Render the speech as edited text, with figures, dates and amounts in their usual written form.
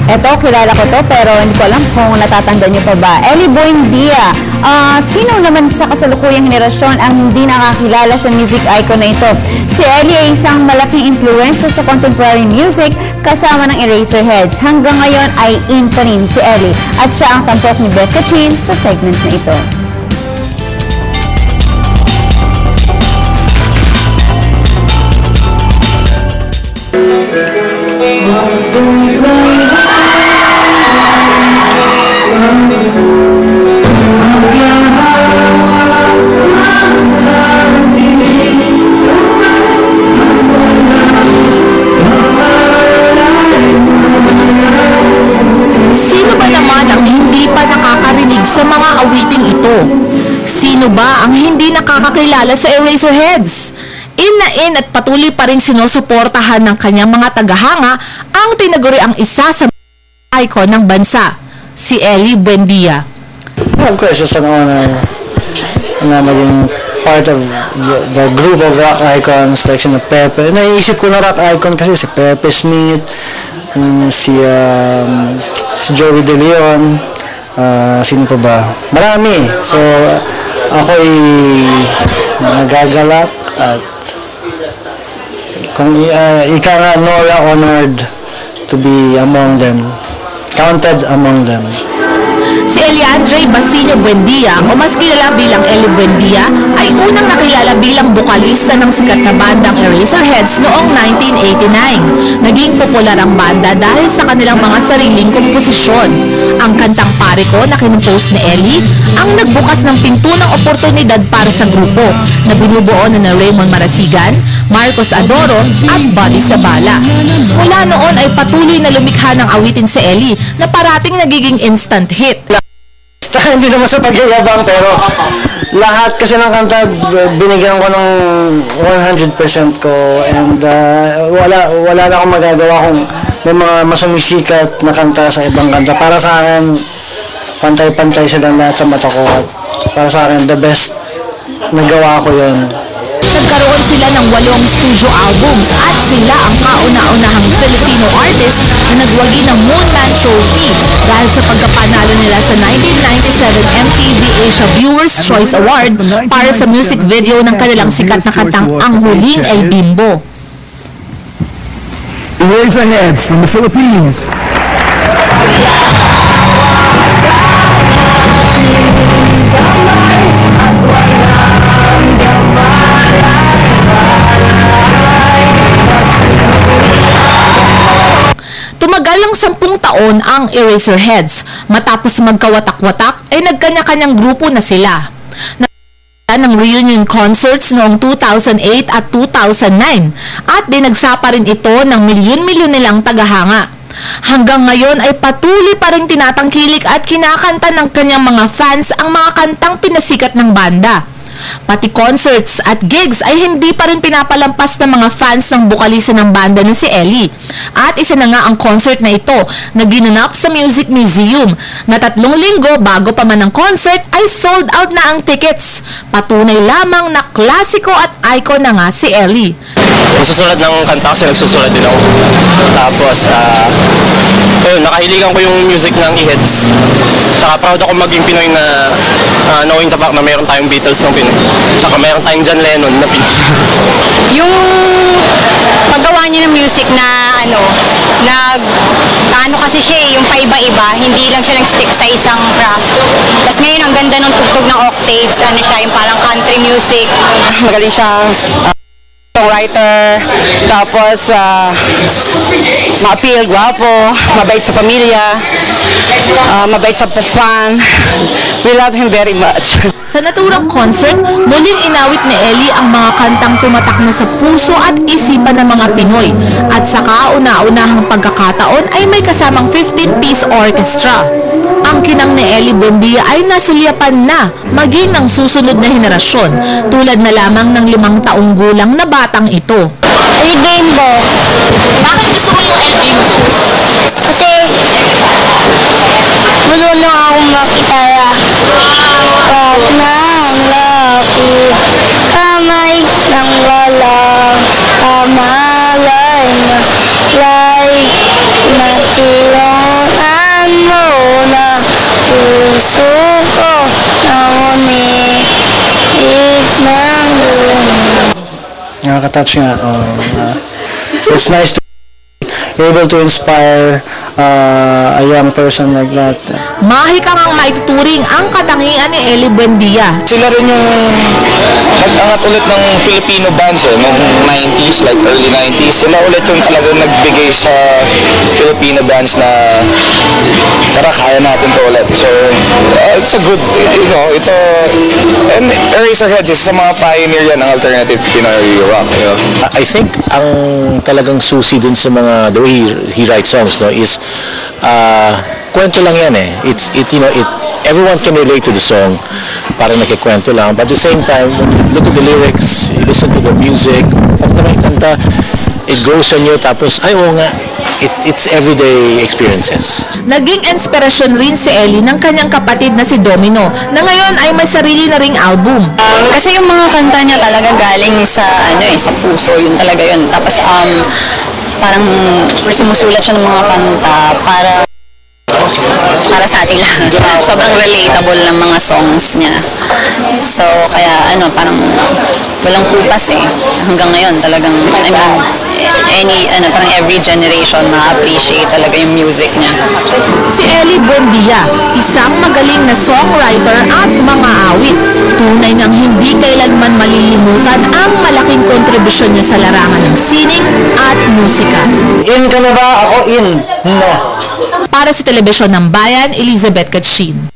Eto, kilala ko to pero hindi ko alam kung natatandaan niyo pa ba. Ellie Buendia. Sino naman sa kasalukuyang henerasyon ang hindi nakakilala sa music icon na ito? Si Ellie ay isang malaking impluensya sa contemporary music kasama ng Eraserheads. Hanggang ngayon ay in pa rin si Ellie at siya ang tampok ni Beth Chin sa segment na ito. Sa mga awiting ito, sino ba ang hindi nakakakilala sa Eraserheads? In na in at patuloy pa rin sinusuportahan ng kanyang mga tagahanga ang tinaguri ang isa sa icon ng bansa, si Ellie Buendia. Of course, just na maging part of the group of rock icons like si Pepe. Naisip ko na rock icon kasi si Pepe Smith, si Joey De Leon, sino pa ba? Marami. So, ako'y nagagalak at kung ika nga Nora honored to be among them, counted among them. Si Eliandre Basilio Buendia o mas kilala bilang Ellie Buendia ay unang nakilala bilang bokalista ng sikat na bandang Eraserheads noong 1989. Naging popular ang banda dahil sa kanilang mga sariling komposisyon. Ang kantang Pare Ko na kinumpose ni Ellie ang nagbukas ng pinto ng oportunidad para sa grupo na binubuo na Raymond Marasigan, Marcos Adoro at Buddy Sabala. Mula noon ay patuloy na lumikha ng awitin si Ellie na parating nagiging instant hit. Hindi naman sa pagyayabang pero lahat kasi ng kanta binigyan ko ng 100% ko and wala na akong magagawa kung may mga masumisikat na kanta sa ibang kanta. Para sa akin, pantay-pantay silang lahat sa mata ko at para sa akin, the best nagawa ko yun. Nagkaroon sila ng 8 studio albums at sila ang kauna-unahang Filipino artist na nagwagi ng Moonman Trophy dahil sa pagkapanalo nila sa 1997 MTV Asia Viewers Choice Award para sa music video ng kanilang sikat na kantang Ang Huling El Bimbo. Eraserheads from the Philippines. Tumagal ng 10 taon ang Eraserheads. Matapos magkawatak-watak ay nagkanya-kanyang grupo na sila. Ng reunion concerts noong 2008 at 2009 at dinagsapa rin ito ng milyon-milyon nilang tagahanga. Hanggang ngayon ay patuloy pa rin tinatangkilik at kinakanta ng kanyang mga fans ang mga kantang pinasikat ng banda. Pati concerts at gigs ay hindi pa rin pinapalampas ng mga fans ng bokalista ng banda na si Ellie. At isa na nga ang concert na ito na ginanap sa Music Museum na 3 linggo bago pa man ang concert ay sold out na ang tickets. Patunay lamang na klasiko at icon na nga si Ellie. Nagsusulat ng kanta kasi nagsusulat din ako. Tapos, nakahiligan ko yung music ng E-Heads. Tsaka proud ako maging Pinoy na knowing the fact na mayroon tayong Beatles ng Pinoy. Tsaka mayroon tayong John Lennon na Pinoy. Yung paggawa niya ng music na kasi siya yung paiba-iba, hindi lang siya nag-stick sa isang craft. Tapos ngayon ang ganda ng tugtog ng octaves, siya yung parang country music. Magaling siyang songwriter, tapos ma-appeal, gwapo, mabait sa pamilya, mabait sa fan. We love him very much. Sa naturang concert, muling inawit ni Ellie ang mga kantang tumatak na sa puso at isipan ng mga Pinoy. At sa kauna-unahang pagkakataon ay may kasamang 15-piece orchestra. Ang kinang ni Ellie Buendia ay nasulyapan na maging ng susunod na henerasyon, tulad na lamang ng 5 taong gulang na batang ito. El Bimbo. Bakit gusto mo yung El Bimbo? Kasi marunong akong makitara. Pag nang lapit, kamay ng walang kamalay na like na tilong touch nga. It's nice to be able to inspire a young person like that. Mahikang ang maituturing ang katangian ni Ellie Buendia. Sila rin yung nag-angat ulit ng Filipino bands noong 90s, like early 90s. Sila ulit yung talagang nagbigay sa Filipino bands na tara, kaya natin to ulit. So, it's a good, it's a, and Eraserheads is sa mga pioneer yan ng alternative Pinoy rock. I think ang talagang susi dun sa mga, the way he writes songs, no, is kwento lang yan eh. Everyone can relate to the song. Parang nakikwento lang. But at the same time, when you look at the lyrics, you listen to the music, pag naman kanta, it grows on you. Tapos, ay oo nga, it's everyday experiences. Naging inspirasyon rin si Ellie ng kanyang kapatid na si Domino, na ngayon ay may sarili na ring album. Kasi yung mga kanta niya talaga galing sa sa puso, yun talaga yun. Tapos parang sumusulat siya ng mga kanta para sa atin lang. Sobrang relatable ng mga songs niya. So, kaya parang walang kupas eh. Hanggang ngayon talagang, parang every generation ma-appreciate talaga yung music niya. Si Ellie Buendia, isang magaling na songwriter at mga awit. Tunay ngang hindi kailanman malilimutan ang malaking kontribusyon niya sa larangan ng sining at musika. In ka na ba? Ako in. Na. Para sa Telebisyon ng Bayan, Elizabeth Gatchin.